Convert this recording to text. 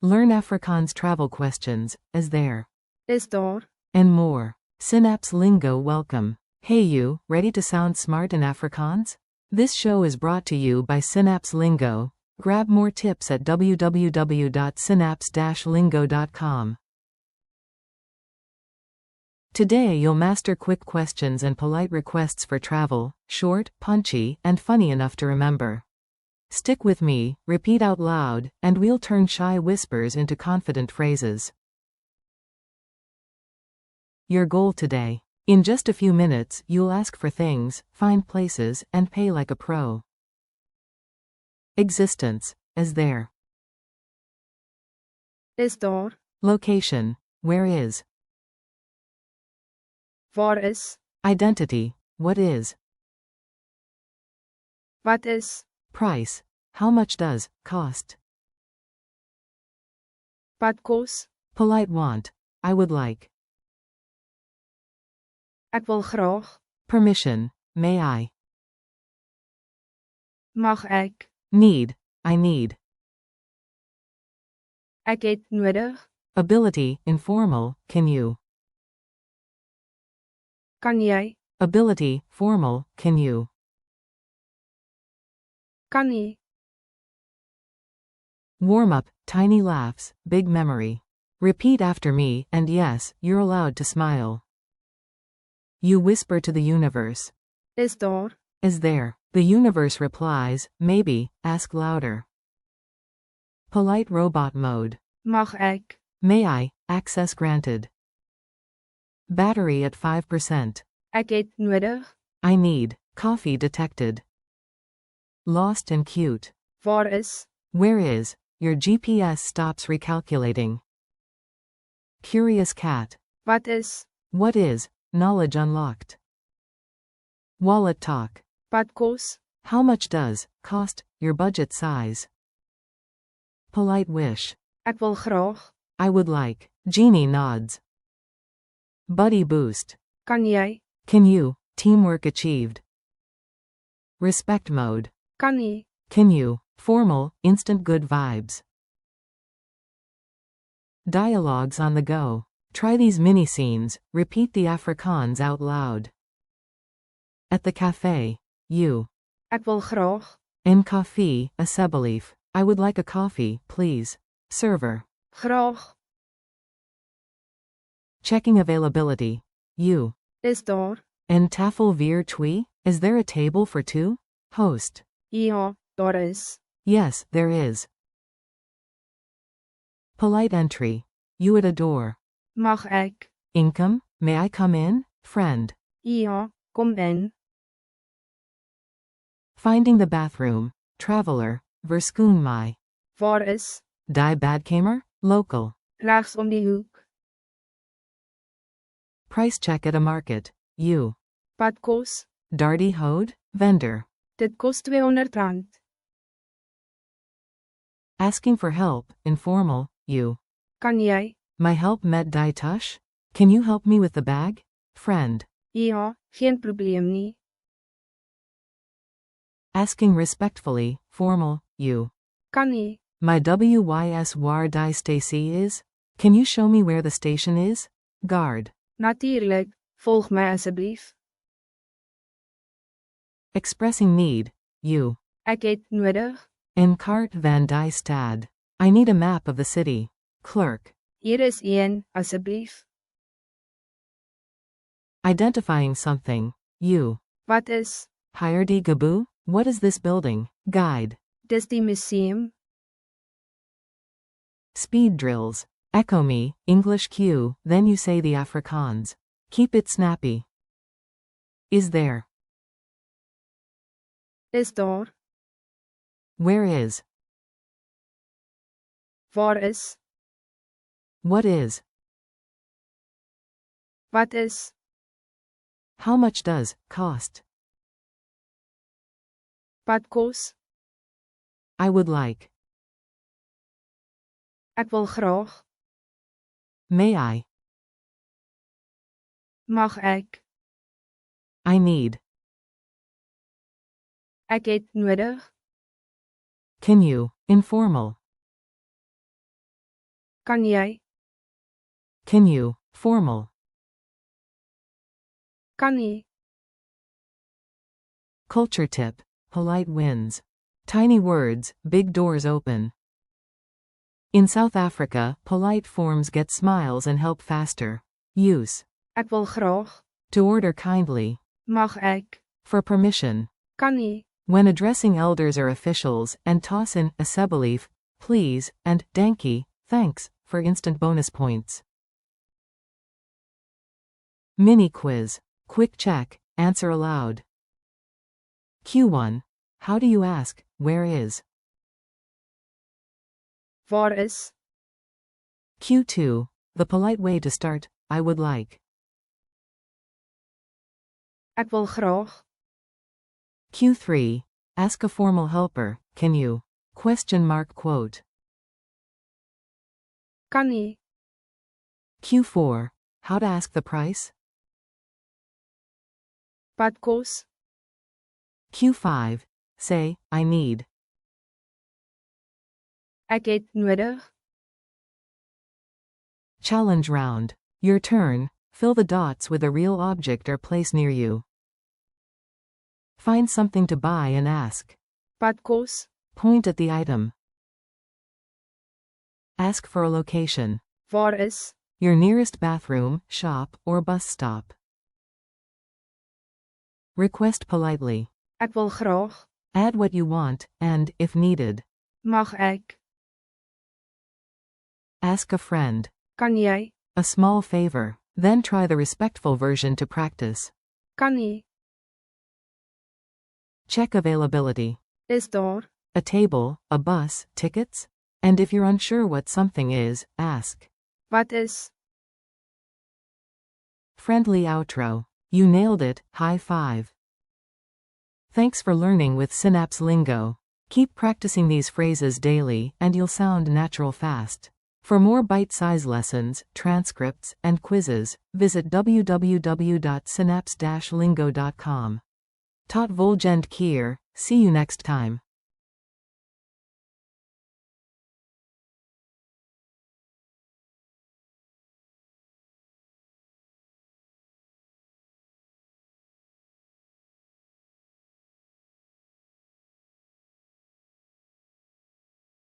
Learn Afrikaans travel questions, is there, Is daar, and more. Synapse Lingo welcome. Hey you, ready to sound smart in Afrikaans? This show is brought to you by Synapse Lingo. Grab more tips at www.synapse-lingo.com. Today you'll master quick questions and polite requests for travel, short, punchy, and funny enough to remember. Stick with me, repeat out loud, and we'll turn shy whispers into confident phrases. Your goal today. In just a few minutes, you'll ask for things, find places, and pay like a pro. Existence, is there. is daar, Location, where is. waar is, Identity, what is. wat is, Price, how much does, cost. wat kos, Polite want, I would like. ek wil graag, Permission, may I. mag ek, Need, I need. ek het nodig, Ability, informal, can you. kan jy, Ability, formal, can you. kan nie, Warm up, tiny laughs, big memory. Repeat after me, and yes, you're allowed to smile. You whisper to the universe. is daar, Is there? The universe replies, maybe, ask louder. Polite robot mode. mag ek, May I, access granted. Battery at 5%. ek het nodig, I need, coffee detected. Lost and cute. waar is, Where is, your GPS stops recalculating. Curious cat. wat is, What is, knowledge unlocked. Wallet talk. wat kos, How much does, cost, your budget size. Polite wish. ek wil graag, I would like. Genie nods. Buddy boost. kan jy, Can you, teamwork achieved. Respect mode. kan nie, Can you, formal, instant good vibes. Dialogues on the go. Try these mini scenes, repeat the Afrikaans out loud. At the cafe, you. ek wil graag, In coffee, asseblief. I would like a coffee, please. Server. graag, Checking availability. You. is daar, En tafel vir twee? Is there a table for two? Host. ja, daar is, Yes, there is. Polite entry. You at a door. mag ek, Income, may I come in? Friend. ja, kom in, Finding the bathroom. Traveler. Verskoon my. waar is, Die badkamer? Local. regs om die hoek, Price check at a market. You. wat kos, Darty Hode? Vendor. dit kos R200, Asking for help, informal, you. kan jy, My help met die tush? Can you help me with the bag? Friend. ja, geen probleem nie, Asking respectfully, formal, you. kan nie, My WYS waar die stacy is? Can you show me where the station is? Guard. natuurlijk, volg my asseblief, Expressing need, you. ek het nodig, In cart van die stad. I need a map of the city. Clerk. hier is een, asseblief, Identifying something, you. wat is, Hire die Gaboo? What is this building? Guide. dis die museum, Speed drills. Echo me, English cue, then you say the Afrikaans. Keep it snappy. Is there? is daar, Where is? waar is, What is? wat is, How much does, cost? wat kos, I would like. ek wil graag, May I? mag ek, I need. ek het nodig, Can you? Informal. Kan jy? Can you, formal. Kan nie. Culture tip, polite wins. Tiny words, big doors open. In South Africa, polite forms get smiles and help faster. Use. Ek wil graag. To order kindly. Mag ek? For permission. Kan nie. When addressing elders or officials, and toss in asseblief, please, and dankie, thanks, for instant bonus points. Mini quiz. Quick check, answer aloud. Q1. How do you ask, where is? Waar is? Q2. The polite way to start, I would like. Ek wil graag. Q3. Ask a formal helper, can you? Quote. Kan nie. Q4. How to ask the price? Wat kos? Q5. Say, I need. Ek het nodig. Challenge round. Your turn. Fill the dots with a real object or place near you. Find something to buy and ask. Wat kos? Point at the item. Ask for a location. Waar is? Your nearest bathroom, shop, or bus stop. Request politely. Ek wil graag. Add what you want, and, if needed. Mag ek? Ask a friend. Kan jy? A small favor. Then try the respectful version to practice. Kan nie. Check availability. Is daar? A table, a bus, tickets? And if you're unsure what something is, ask. Wat is? Friendly outro. You nailed it, high five. Thanks for learning with Synapse Lingo. Keep practicing these phrases daily, and you'll sound natural fast. For more bite-sized lessons, transcripts, and quizzes, visit www.synapse-lingo.com. Tot volgend keer, see you next time.